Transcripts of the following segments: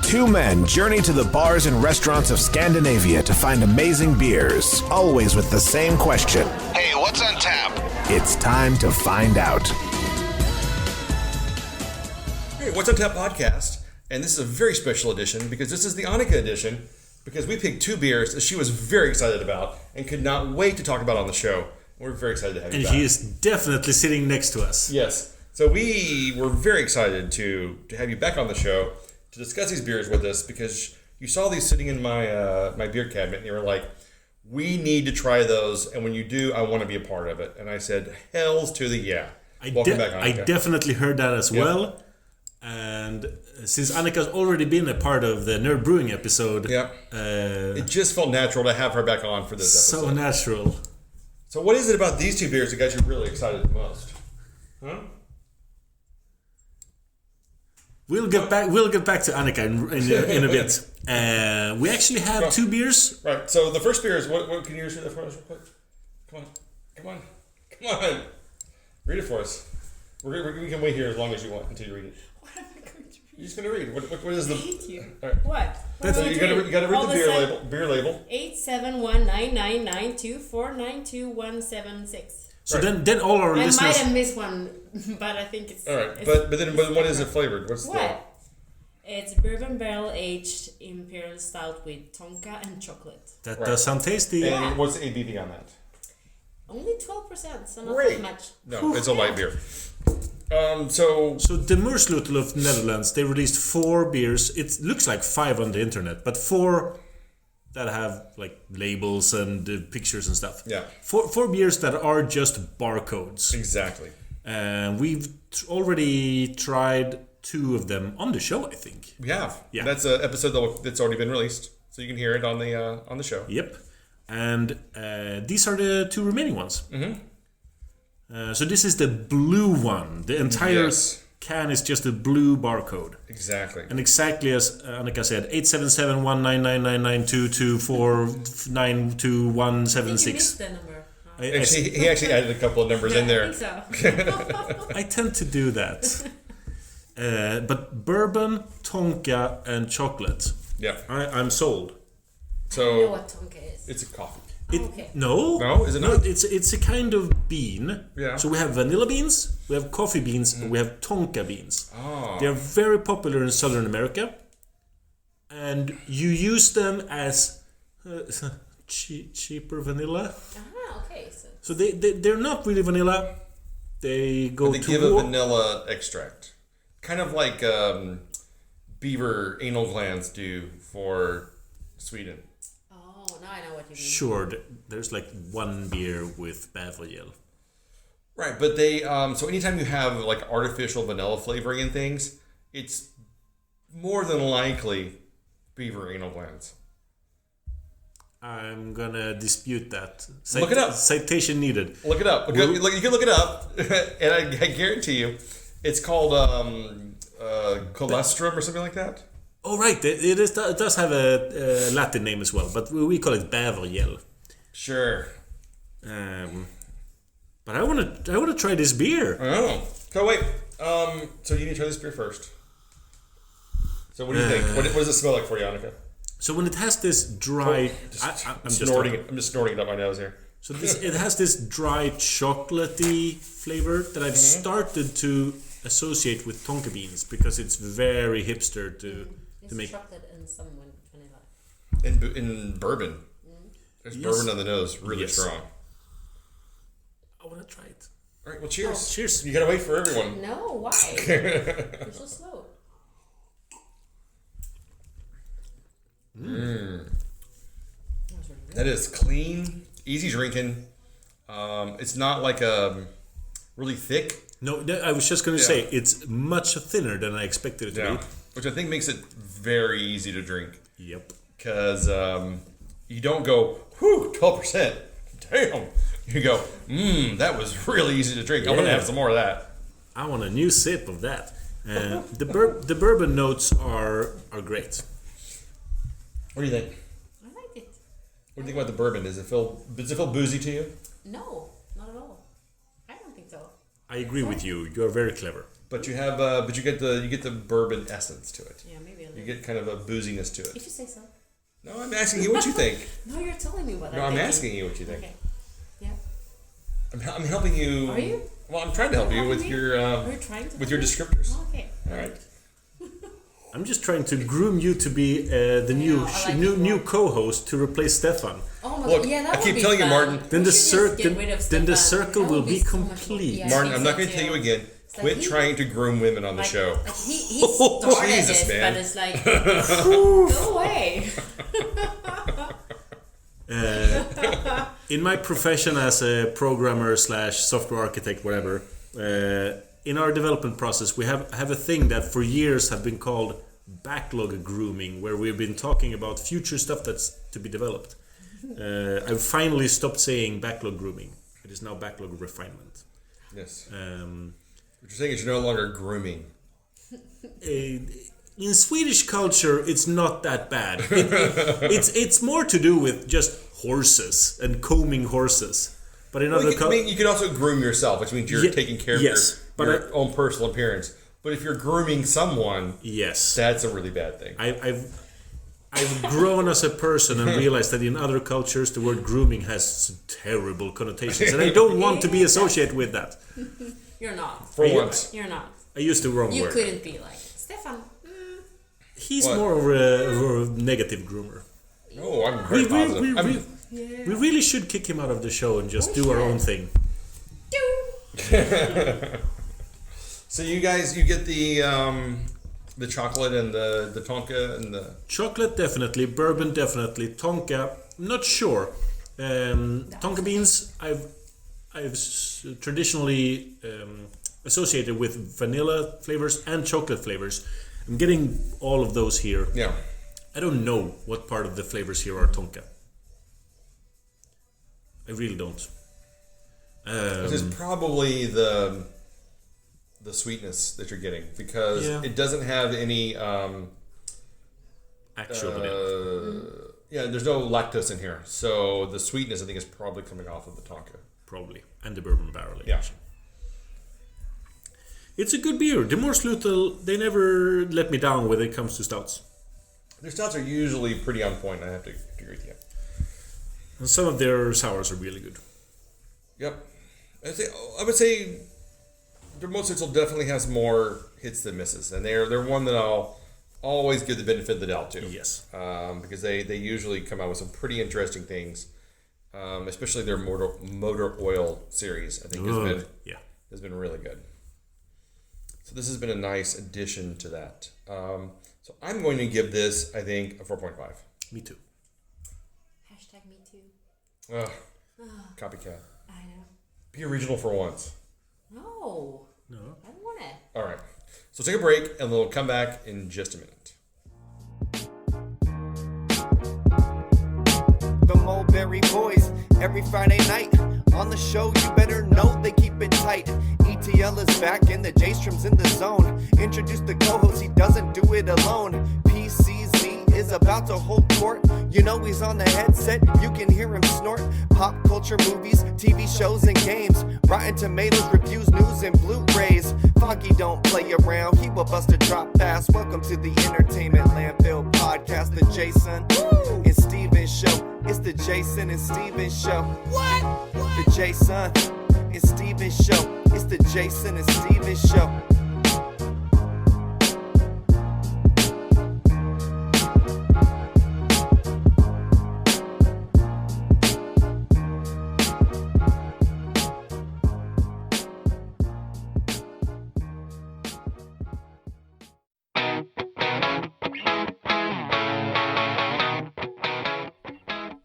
Two men journey to the bars and restaurants of Scandinavia to find amazing beers, always with the same question. Hey, what's on tap? It's time to find out. Hey, What's on Tap podcast, and this is a very special edition because this is the Annika edition, because we picked two beers that she was very excited about and could not wait to talk about on the show. We're very excited to have you And back. he is definitely sitting next to us. Yes. So we were very excited to have you back on the show to discuss these beers with us, because you saw these sitting in my my beer cabinet and you were like, we need to try those, and when you do, I want to be a part of it. And I said, hells to the yeah. Welcome back, I Annika. definitely heard that as well. And since Annika's already been a part of the Nerd Brewing episode, it just felt natural to have her back on for this episode. So natural. So what is it about these two beers that got you really excited the most? Huh? We'll get back to Annika in a bit. We actually have two beers. Right. So the first beer is what can you read that for us real quick? Come on. Read it for us. We can wait here as long as you want until you read it. What am I going to read? You're just gonna read. What is the? I hate you. All right. What? So you gotta read the beer label. 8719992492176. So then all our I listeners. might have missed one, but I think it's. All right. it's But then what is it flavored? What's what? It's bourbon barrel aged imperial stout with tonka and chocolate. That does sound tasty. the? And what's the ABV on that? Only 12%, so not Great. that much. No, it's a light beer. So Demoersleutel of Netherlands, they released 4 beers. It looks like 5 on the internet, but 4 that have like labels and pictures and stuff. Yeah. 4 beers that are just barcodes. exactly. We've already tried 2 of them on the show, I think. We have. Yeah. That's an episode that's already been released, so you can hear it on the show. Yep. And these are the 2 remaining ones. So this is the blue one. The entire can is just a blue barcode. Exactly. And exactly as Annika said, 877-1999-22492176. You missed the number. Actually, he actually added a couple of numbers in there. I think so. I tend to do that. But bourbon, tonka, and chocolate. Yeah. I'm sold. I know So what tonka is. it's a coffee. Okay. No, is it not? It's a kind of bean. Yeah. So we have vanilla beans, we have coffee beans, and we have tonka beans. Oh. They are very popular in Southern America, and you use them as cheaper vanilla. Okay. So they're not really vanilla. They go They to give a vanilla extract, kind of like beaver anal glands do for Sweden. Oh, now I know what you mean. Sure, there's like one beer with Bavaria. Right, but they so anytime you have like artificial vanilla flavoring in things, it's more than likely beaver anal glands. I'm gonna dispute that. Look it up. Citation needed. Look it up. You can look it up, and I guarantee you, it's called colostrum or something like that. Oh right, it does have a Latin name as well, but we call it Bavaria. Sure. But I wanna try this beer. Oh. So wait. So you need to try this beer first. So what do you think? What does it smell like for you, Annika? So when it has this dry, I'm snorting it up my nose here. So it has this dry chocolatey flavor that I've started to associate with tonka beans, because it's very hipster to make. Chocolate and some vanilla. In bourbon. There's bourbon on the nose, really strong. I want to try it. All right, well, cheers. Oh, cheers. You gotta wait for everyone. No, why? You're so slow. That is clean, easy drinking. It's not like really thick. No, I was just going to say it's much thinner than I expected it to be. Which I think makes it very easy to drink. Yep. Because you don't go, whew, 12%. Damn. You go, that was really easy to drink. I'm going to have some more of that. I want a new sip of that. The bourbon notes are great. What do you think? I like it. What do you think about the bourbon? Does it feel boozy to you? No, not at all. I don't think so. I agree with you. You're very clever. But you have, you get the bourbon essence to it. Yeah, maybe a little. You get kind of a booziness to it. If you say so. No, I'm asking you what you think. No, you're telling me what I think. No, I'm asking you what you think. Okay. Yeah. I'm helping you. Are you? Well, I'm trying to help you with your descriptors. Oh, okay. All right. I'm just trying to groom you to be the new co-host to replace Stefan. Oh my Look, God. Yeah, that I keep would be telling you, fun. Martin. Then the Stefan. circle will be so complete. Yeah, Martin, I'm not going to tell you again. Quit trying to groom women on the show. Like he started Jesus, this, man. but it's like, go away. In my profession as a programmer / software architect, whatever, in our development process, we have a thing that for years have been called backlog grooming, where we've been talking about future stuff that's to be developed. I've finally stopped saying backlog grooming. It is now backlog refinement. Yes. What you're saying is you're no longer grooming. In Swedish culture, it's not that bad. It's more to do with just horses and combing horses. But in other cultures, you can also groom yourself, which means you're taking care of your own personal appearance. But if you're grooming someone, that's a really bad thing. I've grown as a person and realized that in other cultures the word grooming has terrible connotations, and I don't want to be associated with that. You're not. For once. You're not. I used the wrong word. You couldn't be like Stefan. He's more of a negative groomer. Oh, I'm very positive. We really should kick him out of the show and just do our own thing. So you guys, you get the chocolate and the tonka and the... Chocolate, definitely. Bourbon, definitely. Tonka, not sure. Tonka beans, I've traditionally associated with vanilla flavors and chocolate flavors. I'm getting all of those here. Yeah. I don't know what part of the flavors here are tonka. I really don't. This is probably the sweetness that you're getting, because it doesn't have any actual vanilla. Yeah, there's no lactose in here, so the sweetness I think is probably coming off of the tonka. Probably, and the bourbon barrel aging. Yeah. It's a good beer. Demoersleutel, they never let me down when it comes to stouts. Their stouts are usually pretty on point, I have to agree with you. And some of their sours are really good. Yep. I would say Demoersleutel definitely has more hits than misses, and they're one that I'll always give the benefit of the doubt to. Yes. Because they usually come out with some pretty interesting things, especially their motor oil series. I think has been really good. So this has been a nice addition to that. So I'm going to give this, I think, a 4.5. Me too. #me too. Copycat. I know. Be original for once. No. No. I don't want it. All right. So take a break, and we'll come back in just a minute. The Mulberry Boys, every Friday night. On the show, you better know they keep it tight. ETL is back and the J-Strom's in the zone. Introduce the co-host, he doesn't do it alone. PCZ is about to hold court. You know he's on the headset, you can hear him snort. Pop culture, movies, TV shows, and games. Rotten Tomatoes, reviews, news, and Blu-rays. Foggy don't play around, he will bust a drop pass. Welcome to the Entertainment Landfill Podcast, the Jason and Steven Show. It's the Jason and Steven Show. What? The Jason and Steven Show. It's the Jason and Steven Show.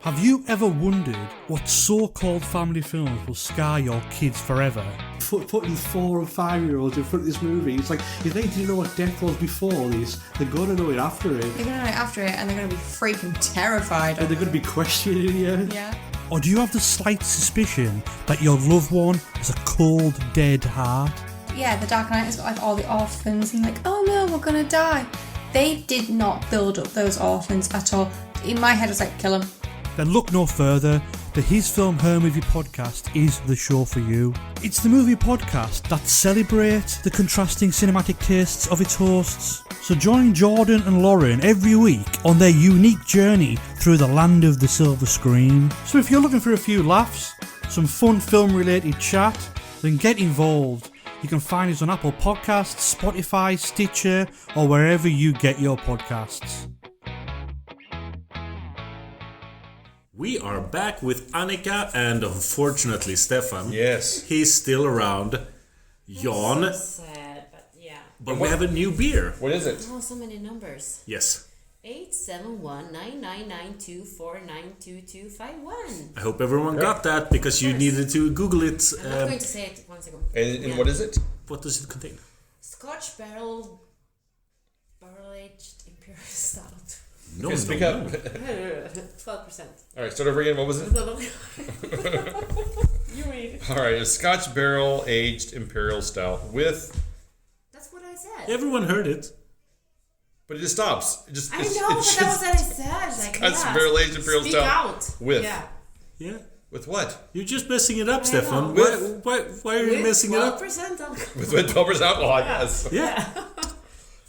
Have you ever wondered what so-called family films will scar your kids forever? Putting 4 and 5-year-olds in front of this movie, it's like, if they didn't know what death was before this, they're going to know it after it. They're going to know it after it, and they're going to be freaking terrified. And they're going to be questioning you. Yeah. Or do you have the slight suspicion that your loved one has a cold, dead heart? Yeah, The Dark Knight has got like all the orphans, and like, oh no, we're going to die. They did not build up those orphans at all. In my head, it's like, kill them. Then look no further the His Film Her Movie podcast is the show for you. It's the movie podcast that celebrates the contrasting cinematic tastes of its hosts. So join Jordan and Lauren every week on their unique journey through the land of the silver screen. So if you're looking for a few laughs, some fun film related chat, then get involved. You can find us on Apple Podcasts, Spotify, Stitcher, or wherever you get your podcasts. We are back with Annika and unfortunately Stefan. Yes. He's still around. Jan. So sad, but yeah. But we have a new beer. What is it? Oh, so many numbers. Yes. 871-999-2492251. I hope everyone got that because you needed to Google it. I'm not going to say it once ago. And what is it? What does it contain? Scotch barrel aged imperial stout. No, Speak up. 12%. All right, start over again. What was it? You read. All right, a Scotch barrel aged imperial stout with. That's what I said. Everyone heard it. But it just stops. It just. I know, but that was what I said. Like, Scotch barrel aged imperial speak stout out. with. Yeah. With what? You're just messing it up, Stefan. With- Why are you messing it up? 12% alcohol. With 12% alcohol, I guess. Yeah.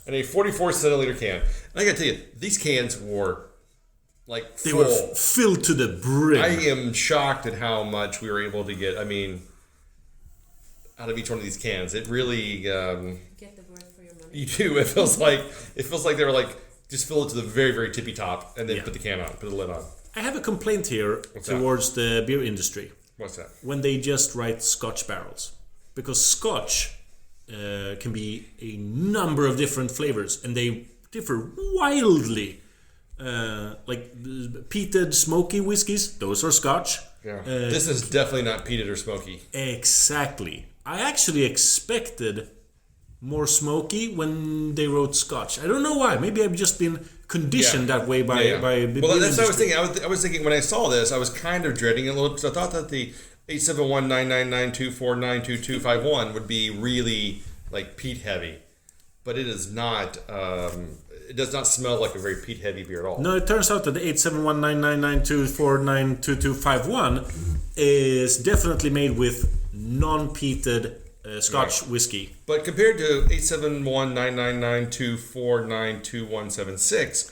And a 44 centiliter can. And I gotta tell you, these cans were like They full. were filled to the brim. I am shocked at how much we were able to get. I mean, out of each one of these cans, it really. Get the word for your money. You do. It feels like they were like just fill it to the very very tippy top and then put the can on, put the lid on. I have a complaint here towards the beer industry. What's that? When they just write Scotch barrels. Because Scotch can be a number of different flavors and they differ wildly. Like peated smoky whiskies, those are Scotch. Yeah. This is definitely not peated or smoky. Exactly. I actually expected more smoky when they wrote Scotch. I don't know why. Maybe I've just been conditioned that way by the Well, beer that's what I was industry. thinking. I was thinking when I saw this, I was kind of dreading it a little because I thought that the 871-999-2492251 would be really like peat heavy, but it is not. It does not smell like a very peat heavy beer at all. No, it turns out that the 871-999-2492251 is definitely made with non-peated Scotch whiskey. But compared to 871-999-2492176,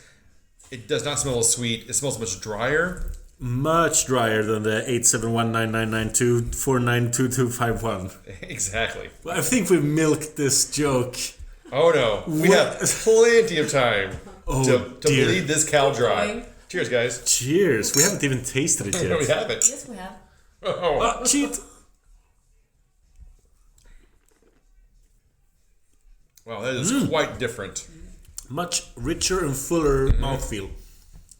it does not smell as sweet. It smells much drier. Much drier than the 871-999-2492251. Exactly. Well, I think we've milked this joke. Oh no, we have plenty of time to dear. bleed this cow dry. Cheers, guys. Cheers. We haven't even tasted it yet. No, we haven't. Yes, we have. Oh. Cheat. Wow, that is quite different. Much richer and fuller mouthfeel.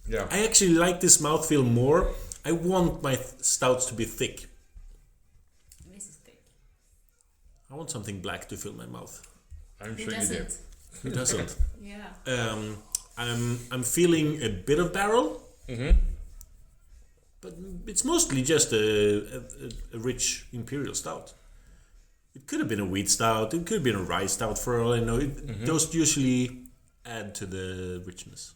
Yeah. I actually like this mouthfeel more. I want my stouts to be thick. This is thick. I want something black to fill my mouth. I'm It sure you do. doesn't. It doesn't. Yeah. I'm feeling a bit of barrel, but it's mostly just a rich imperial stout. It could have been a wheat stout. It could have been a rye stout for all I know. Those usually add to the richness.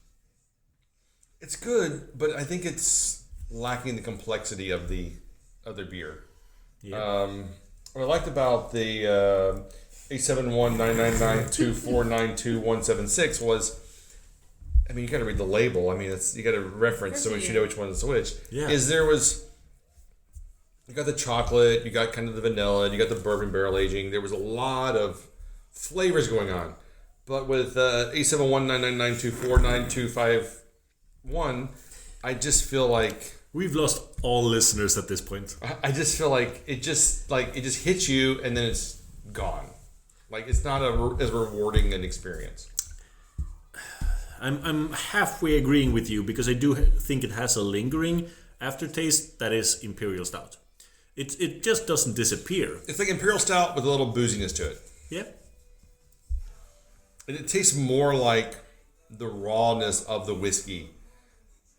It's good, but I think it's lacking the complexity of the other beer. Yeah. What I liked about the 871-999-2492176 was, I mean, you got to read the label. I mean, you got to reference so you know which one is which. Yeah. You got the chocolate, you got kind of the vanilla, you got the bourbon barrel aging. There was a lot of flavors going on. But with 871-999-2492251, I just feel like We've lost all listeners at this point. I just feel like it just hits you and then it's gone. Like it's not as rewarding an experience. I'm halfway agreeing with you because I do think it has a lingering aftertaste that is imperial stout. It just doesn't disappear. It's like imperial stout with a little booziness to it. Yeah. And it tastes more like the rawness of the whiskey,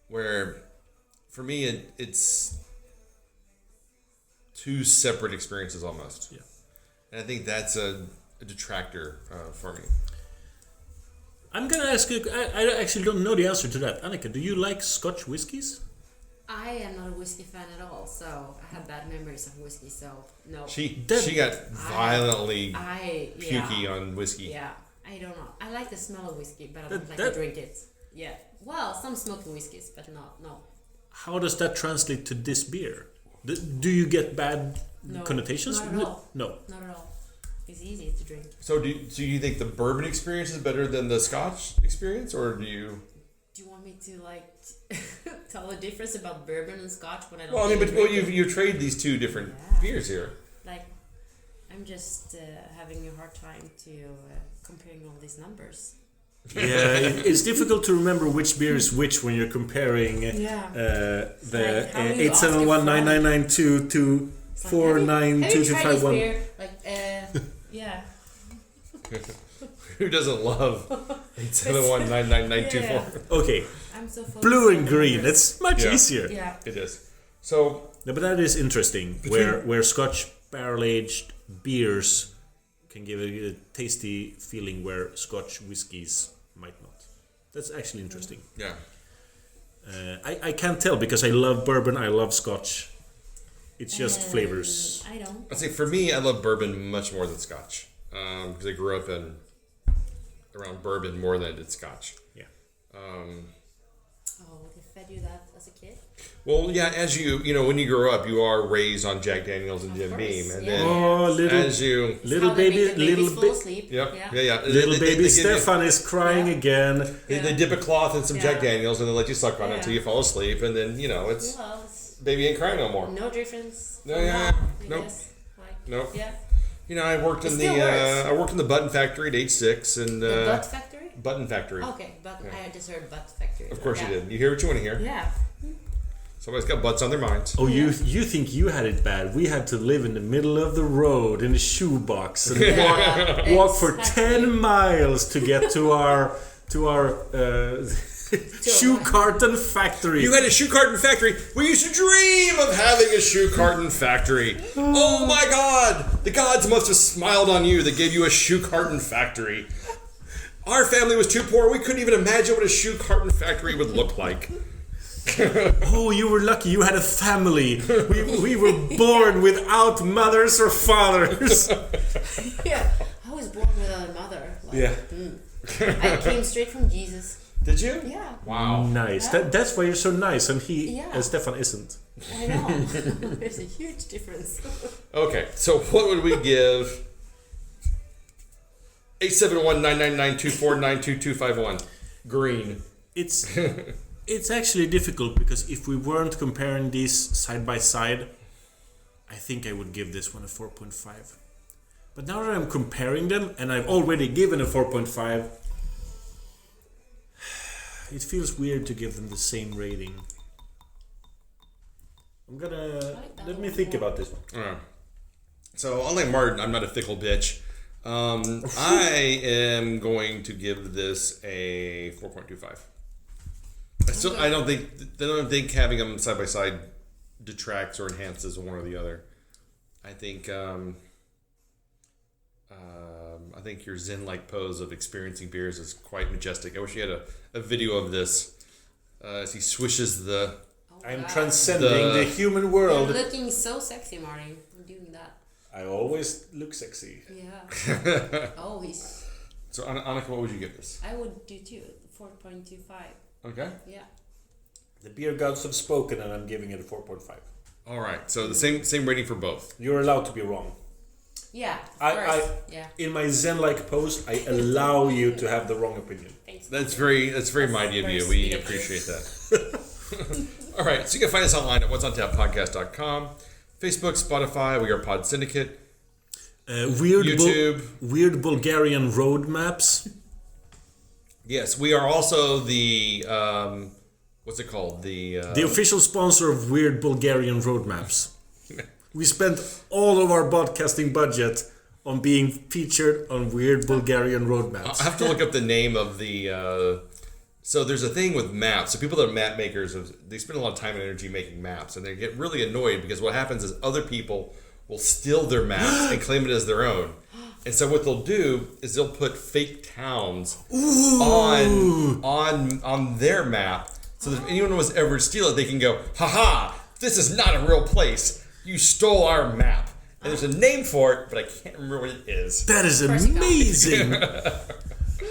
where for me it's two separate experiences almost. Yeah. And I think that's a detractor for me. I'm gonna ask you. I actually don't know the answer to that. Annika, do you like Scotch whiskies? I am not a whiskey fan at all, so I have bad memories of whiskey. So no. She got violently pukey on whiskey. Yeah, I don't know. I like the smell of whiskey, but I don't like to drink it. Yeah. Well, some smoky whiskeys, but no. How does that translate to this beer? Do you get bad connotations? Not at all. No. Not at all. It's easy to drink. So do you think the bourbon experience is better than the Scotch experience, or do you? Do you want me to tell the difference about bourbon and Scotch when I don't? Well, I mean, but you trade these two different beers here. Like, I'm just having a hard time to comparing all these numbers. Yeah, it's difficult to remember which beer is which when you're comparing the 8719992 to 49251. Yeah. Who doesn't love 8719994? Okay. I'm so blue and green. It's much easier. Yeah. It is. So, but that is interesting. Where Scotch barrel aged beers can give a tasty feeling where Scotch whiskies might not. That's actually interesting. Yeah. I can't tell because I love bourbon. I love Scotch. It's just flavors. I don't. I'd say for me, I love bourbon much more than Scotch because I grew up around bourbon more than I did Scotch. Yeah. They fed you that as a kid? Well, yeah. As when you grow up, you are raised on Jack Daniels and Jim Beam, and then little baby sleep. Yep. Yeah. Yeah. Little baby Stefan is crying again. They dip a cloth in some Jack Daniels and they let you suck on it until you fall asleep, and then it's baby ain't crying no more. No difference. No. Nope. Yeah. I worked in the button factory at age 6, and the butt factory. Button factory. Okay, button. I just heard butt factory. Of course you did. You hear what you want to hear. Yeah. Somebody's got butts on their minds. Oh, you think you had it bad? We had to live in the middle of the road in a shoebox and walk for 10 miles to get to our shoe carton factory. You had a shoe carton factory. We used to dream of having a shoe carton factory. Oh my God! The gods must have smiled on you that gave you a shoe carton factory. Our family was too poor. We couldn't even imagine what a shoe carton factory would look like. Oh, you were lucky. You had a family. We were born without mothers or fathers. Yeah, I was born without a mother. I came straight from Jesus. Did you? Yeah. Wow. Nice. Yeah. That's why you're so nice, and Stefan isn't. I know. There's a huge difference. Okay, so what would we give 871-999-2492-251 Green? It's actually difficult because if we weren't comparing these side by side, I think I would give this one a 4.5. But now that I'm comparing them, and I've already given a 4.5, it feels weird to give them the same rating. Let me think about this one. All right. So, unlike Martin, I'm not a fickle bitch. I am going to give this a 4.25. I don't think having them side by side detracts or enhances one or the other. I think your zen-like pose of experiencing beers is quite majestic. I wish you had a video of this as he swishes the. I'm transcending the human world. You're looking so sexy, Marty. I'm doing that. I always look sexy. Yeah. Always. So, Annika, what would you give this? I would do too. 4.25. Okay. Yeah. The beer gods have spoken, and I'm giving it a 4.5. All right. So the same rating for both. You're allowed to be wrong. Yeah. In my zen-like pose, I allow you to have the wrong opinion. Thanks. That's very mighty of you. We appreciate that. All right. So you can find us online at what'sontappodcast.com, Facebook, Spotify. We are Pod Syndicate. YouTube. Weird Bulgarian road maps. Yes, we are also the what's it called? The official sponsor of Weird Bulgarian road maps. We spent all of our podcasting budget on being featured on Weird Bulgarian road maps. I have to look up the name of the. So there's a thing with maps. So people that are map makers, they spend a lot of time and energy making maps, and they get really annoyed because what happens is other people will steal their maps and claim it as their own. And so what they'll do is they'll put fake towns on their map So that if anyone was ever to steal it, they can go, "Ha! This is not a real place. You stole our map." And there's a name for it, but I can't remember what it is. That is amazing!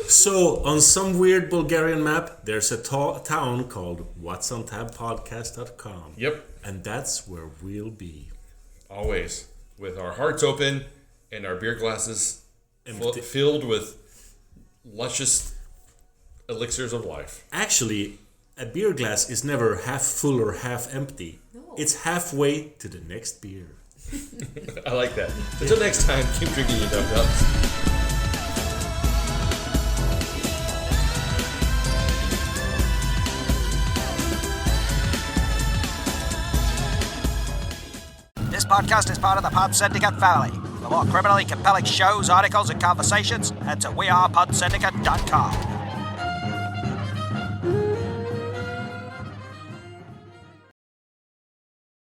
So, on some weird Bulgarian map, there's a town called whatsontapodcast.com. Yep. And that's where we'll be. Always. With our hearts open and our beer glasses filled with luscious elixirs of life. Actually, a beer glass is never half full or half empty. No. It's halfway to the next beer. I like that. Until next time, keep drinking your dum-dums. This podcast is part of the Pod Syndicate family. For more criminally compelling shows, articles, and conversations, head to wearepodsyndicate.com.